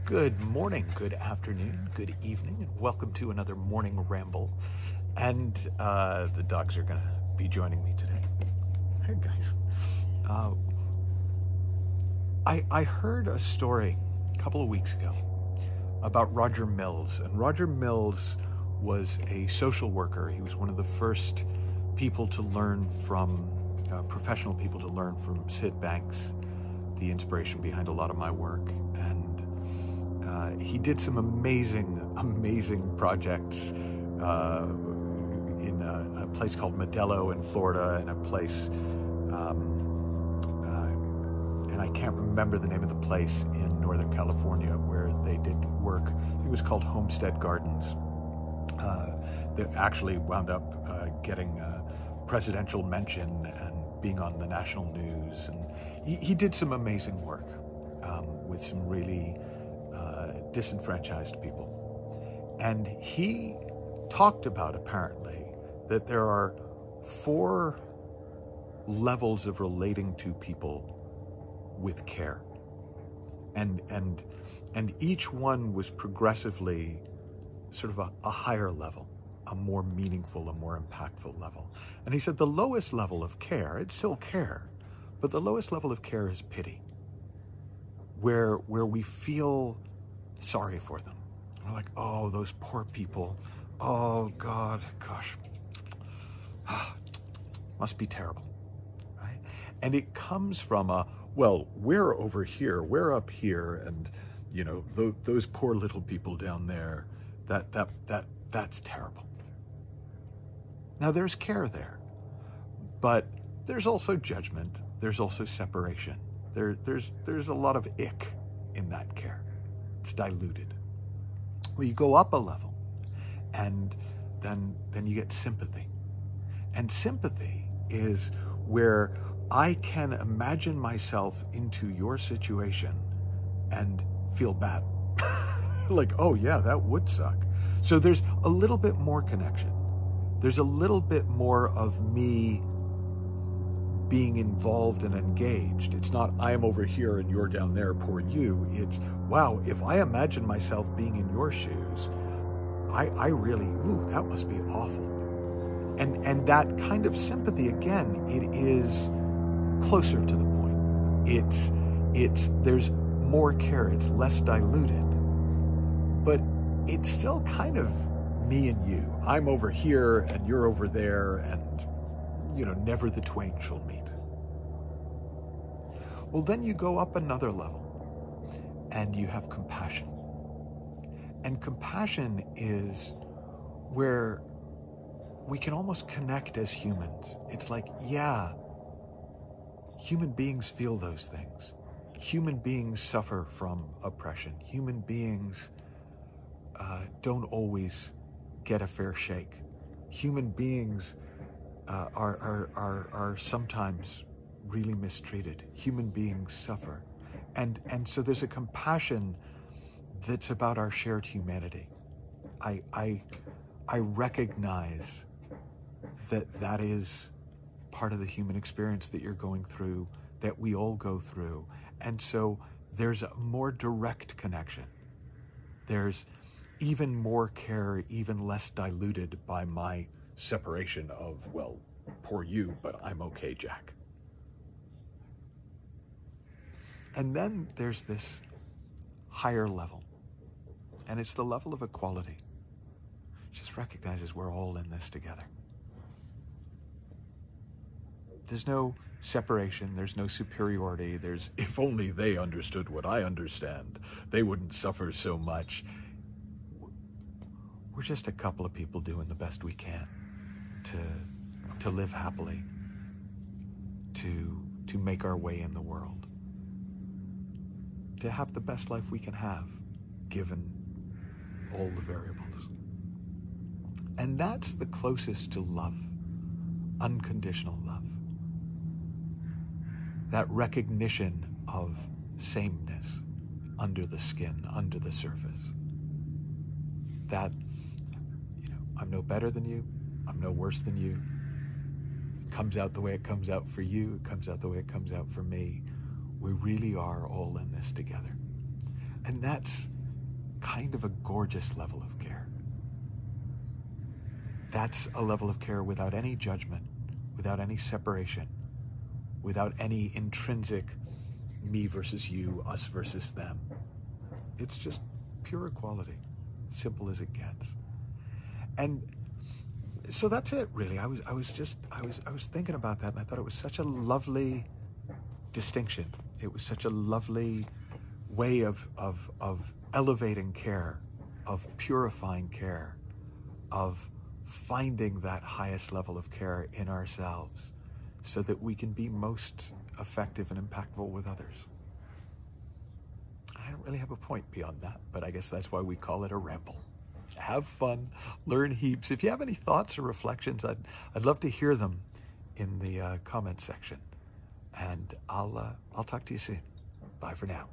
Good morning, good afternoon, good evening, and welcome to another morning ramble. And the dogs are going to be joining me today. Hey, guys. I heard a story a couple of weeks ago about Roger Mills. And Roger Mills was a social worker. He was one of the first people to learn from, professional people to learn from Sid Banks, the inspiration behind a lot of my work. And he did some amazing projects in a place called Modelo in Florida, and a place, and I can't remember the name of the place in Northern California where they did work. It was called Homestead Gardens. That actually wound up getting a presidential mention and being on the national news. And he did some amazing work with some really disenfranchised people. And he talked about, apparently, that there are 4 levels of relating to people with care. And each one was progressively sort of a higher level, a more meaningful, a more impactful level. And he said the lowest level of care, it's still care, but the lowest level of care is pity, where we feel sorry for them. We're like, oh, those poor people. Oh, God, gosh. Must be terrible, right? And it comes from well, we're over here, we're up here, and, you know, those poor little people down there, that's terrible. Now, there's care there, but there's also judgment. There's also separation. There's a lot of ick in that care. It's diluted. Well, you go up a level, and then you get sympathy. And sympathy is where I can imagine myself into your situation and feel bad. Like, oh yeah, that would suck. So there's a little bit more connection. There's a little bit more of me being involved and engaged. It's not, I am over here and you're down there, poor you. It's, wow, if I imagine myself being in your shoes, I really, that must be awful. And that kind of sympathy, again, it is closer to the point. There's more care, it's less diluted, but it's still kind of me and you. I'm over here and you're over there, and, you know, never the twain shall meet. Well, then you go up another level and you have compassion. And compassion is where we can almost connect as humans. It's like, yeah, human beings feel those things. Human beings suffer from oppression. Human beings don't always get a fair shake. Human beings are sometimes really mistreated. Human beings suffer. And so there's a compassion that's about our shared humanity. I recognize that is part of the human experience that you're going through, that we all go through. And so there's a more direct connection. There's even more care, even less diluted by my separation of, well, poor you, but I'm okay, Jack. And then there's this higher level, and it's the level of equality. It just recognizes we're all in this together. There's no separation, there's no superiority, there's, if only they understood what I understand, they wouldn't suffer so much. We're just a couple of people doing the best we can to live happily, to make our way in the world, to have the best life we can have, given all the variables. And that's the closest to love, unconditional love. That recognition of sameness under the skin, under the surface. That, you know, I'm no better than you, I'm no worse than you. It comes out the way it comes out for you, it comes out the way it comes out for me. We really are all in this together. And that's kind of a gorgeous level of care. That's a level of care without any judgment, without any separation, without any intrinsic me versus you, us versus them. It's just pure equality, simple as it gets. And so that's it, really. I was thinking about that, and I thought it was such a lovely distinction. It was such a lovely way of elevating care, of purifying care, of finding that highest level of care in ourselves so that we can be most effective and impactful with others. I don't really have a point beyond that, but I guess that's why we call it a ramble. Have fun, learn heaps. If you have any thoughts or reflections, I'd love to hear them in the comments section. And I'll talk to you soon. Bye for now.